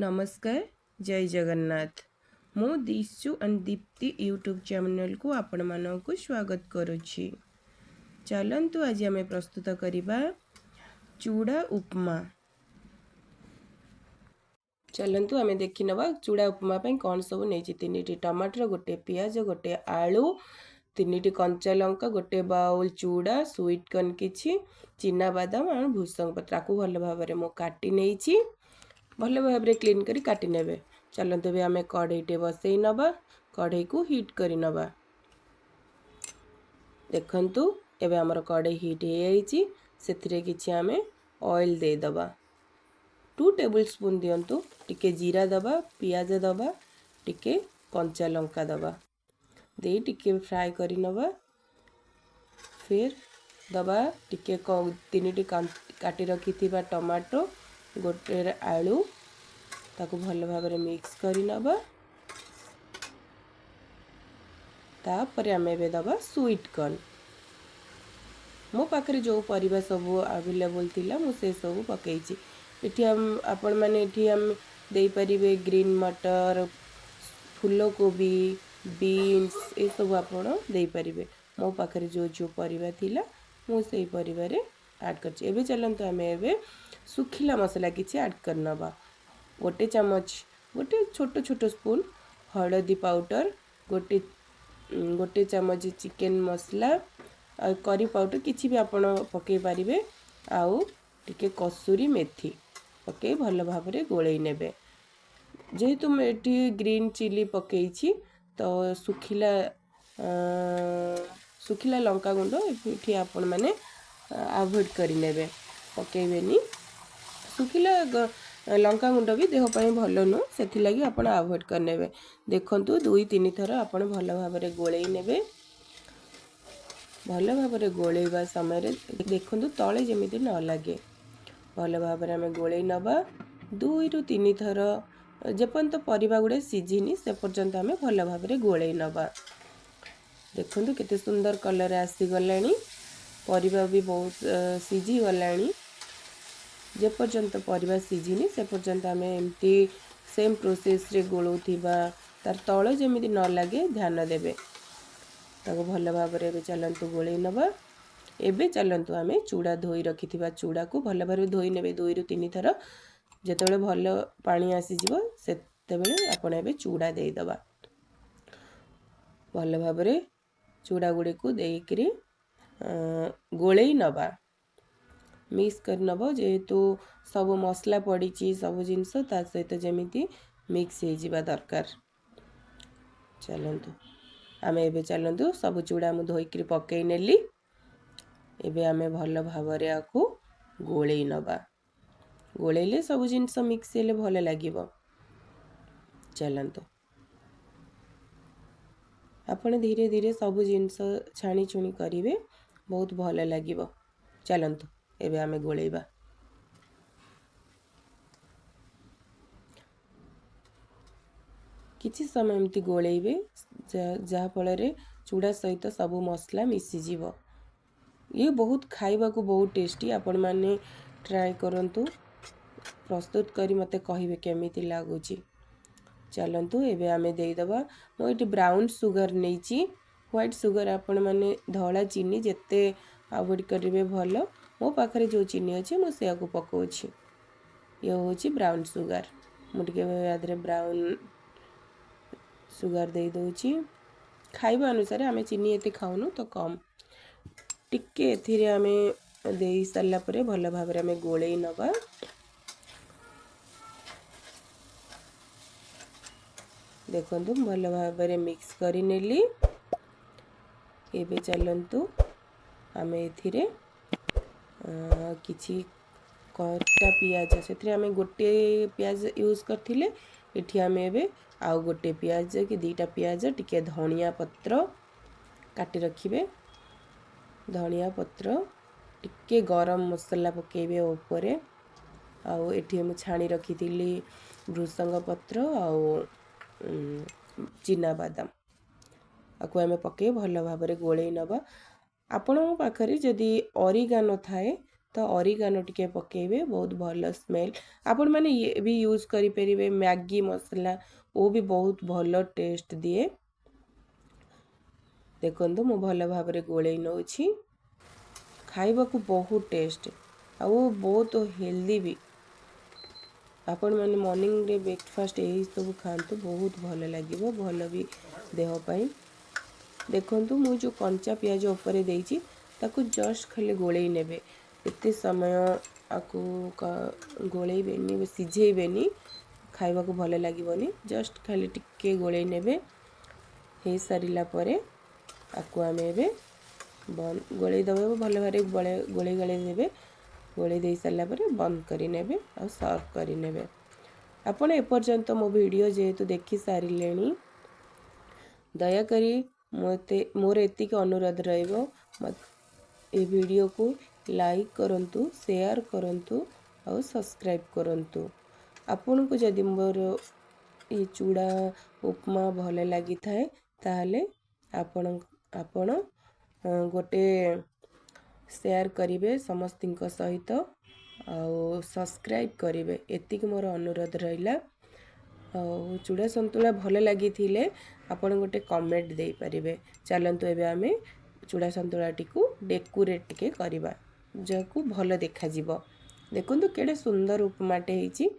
नमस्कार जय जगन्नाथ मु दिशु एंड दीप्ति यूट्यूब चैनल को आपण मानक स्वागत करुच्ची। चलंतु आज आम प्रस्तुत करिबा चूड़ा उपमा। चलंतु आम देखि नवा चूड़ा उपमा पई कौन सब नहीं। 3टी टमाटर, गोटे पियाज, गोटे आलू, 3टी कंचा लंका, गोटे बाउल चूड़ा, स्वीट कॉर्न किछि, चिना बादाम और भूसंग पत्र को भल भाव में मु काटी नहीं भल भाव में क्लीन करी काटी नेबे। चलते भी आम कढ़ईटे बसई नवा, कढ़ई को हीट करी नवा। देखंतु एबे हमर कढ़ई हीट हो जाइछि। सेथिरे किछि आम ऑयल दे दबा। 2 टेबल स्पून दियंतु। टिके जीरा दबा, पियाज दबा, टिके कंचा लंका दबा दे टिके फ्राई करी नवा। फिर दबा टिके 3टी काटी रखी टमाटो, गोटे आलू ताको भल भाव में मिक्स करी नवा। तापरे आम एबे दबा स्वीट कॉर्न। मो पाखरे जो परिबा सब अवेलेबल थिला मु से सब पकेइछि। एठी आपण माने एठी हम देई परिबे ग्रीन मटर, फूलकोबी, बीन्स ए सब आपण देई परिबे। मो पाखरे जो जो परिबा थिला मु सेई परिबारे ऐड करछि। एबे चलंतु आम एबे सुखिला मसला किछि ऐड करनबा। गोटे चम्मच, गोटे छोट छोट स्पून हळदी पाउडर, गोटे चम्मच चिकन मसला, करी पाउडर किछि भी आपण पके पारिबे। आउ टिके कसूरी मेथी पके भल भाव में गोळेई नेबे। जेहेतु मेठी ग्रीन चिली पकेइछि तो सुखिला लंका गुंड एठी आपण माने अवॉइड करि नेबे, पकेइबेनी। सुखिला लंका गुंड भी देह पई भलो नु, सेथि लागि आपण अवॉइड कर नेबे। देखंतु 2-3 थर आपण भल भाव में गोळेई नेबे। भल भाव में गोळेइबा समय रे देखंतु तळे जेमिति न लागे। भल भाव में आम गोळेई नबा। 2-3 थर जेपर्यंत परिबा गुड़े सीझिनी से पर्यंत आम भल भाव में गोळेई नबा। देखंतु केते सुंदर कलर आसी गलानी। परिबा भी बहुत सीझी गलानी। जे पर्यंत परिबा सीझिनी से पर्यंत आम एमती सेम प्रोसेस रे गोळौथिबा, तार तळ जेमिति न लागे ध्यान देबे। ताको भल भाव में चलंतु गोळेई नबा। एबे चलंतु आम चूड़ा धोई रखिथिबा चूड़ा को भल भाव में धोई नेबे 2-3 थर। जेतेबेले भल पानी आसी जिवो सेतेबेले आपण एबे चूड़ा देई दबा। भल भाव में चूड़ा गुडी को देइकरी गोळेई नबा, मिक्स कर नबो। जेहेतु सब मसला पड़ी सब जिनस ता सहित जेमिति मिक्स हो जिबा दरकार। चलंतु आम एबे चलंतु सब चूड़ा मु धोइकरी पकेई नेली। एबे आमे भल भाव में आकु गोळेई नबा। गोळेइले सब जिनस मिक्स हेले भल लागिबो। चलंतु आपण धीरे धीरे सब जिनस छाणी छुणी करिवे, बहुत भल लागिबो। चलंतु एबे आमे गोळेइबा। किछि समय एमती गोळेइबे जहा फल रे चूड़ा सहित सब मसला मिसी जीवो। ये बहुत खाइबा को बहुत टेस्टी। आपण माने ट्राई करंतु, प्रस्तुत करी मते कहिबे केमिति लागुची। चलंतु एबे आमे देई दबा। मो एटी ब्राउन सुगर नेची। व्हाइट सुगर आपण माने धौला चीनी जेते अवॉइड करिवे भल। मो पाखरे जो चीनी अछि मो सेया को पकोछि। ये होछि ब्राउन सुगर। मु टिके यादरे ब्राउन सुगर देई दोछि। खाइबा अनुसार आमे चीनी एते खाउनु तो कम। टिके एथिरे आमे देई सल्ला परे भल भाव में आमे गोळेई नबा। देखंतु भल भाव में मिक्स करी नेली। एबे चलंतु आमे एथिरे किछि कटा पियाज सेथिरे आमे गोटे पियाज यूज करथिले। एठी आमे एबे आउ गोटे पियाज कि 2टा पियाज, टिके धनिया पत्र काटी रखिबे। धनिया पत्र, टिके गरम मसला पकेबे ऊपरे। आउ एठी हम छाणी रखिथिली भृसंग पत्र आउ चिना बादाम। आकु आमे पके भल भाव में गोळेई नबा। आपण पाखरे जदि ऑरिगानो थाए तो ऑरिगानो टिके पकेबे बहुत भल स्मेल। आपण माने ये भी यूज करि परिबे मैगी मसला वो भी बहुत भल टेस्ट दिए। देखंतु मु भल भाबरे गोळेई नउछि खाइबा को बहुत टेस्ट आ वो बहुत हेल्दी भी। आपण माने मॉर्निंग रे ब्रेकफास्ट यही सब खांतु बहुत भल लागिवो भल भी देह पई। देखंतु मु जो कंचा प्याज ऊपर देइछि ताकू जस्ट खाली गोळेई नेबे एते समय आकू गोळेई बेनी सिझेई बेनी खाइबा को भल लागिवोनी जस्ट खाली टिके गोळेई नेबे हे सारिला परे आकू आमे एबे बंद गोळेई दबे भल भारे गोळेई गळेई देबे गोळेई देई सारला परे बंद करि नेबे आ सर्व करि नेबे। आपण एपर्यंत मो वीडियो जेहेतु देखि सारिलेनी दयाकरी मते मोर एतिक अनुरोध रहिबो ए वीडियो को लाइक करंतु शेयर करंतु और सब्सक्राइब करंतु। आपन को जदि मोर ये चूड़ा उपमा भल लगी थाए ताहले आपण आपण गोटे शेयर करिवे समस्तिंक सहित और सब्सक्राइब करिवे एतिक मोर अनुरोध रहिला। चूड़ा संतुला भल लगी थिले आपण गोटे कमेंट दे परिबे। चलंतु एबे आमे चूड़ा संतुलाटी को डेकोरेट टिके करिबा जाकू भल देखा जिवो। देखंतु केडे सुंदर उपमाटे हेची।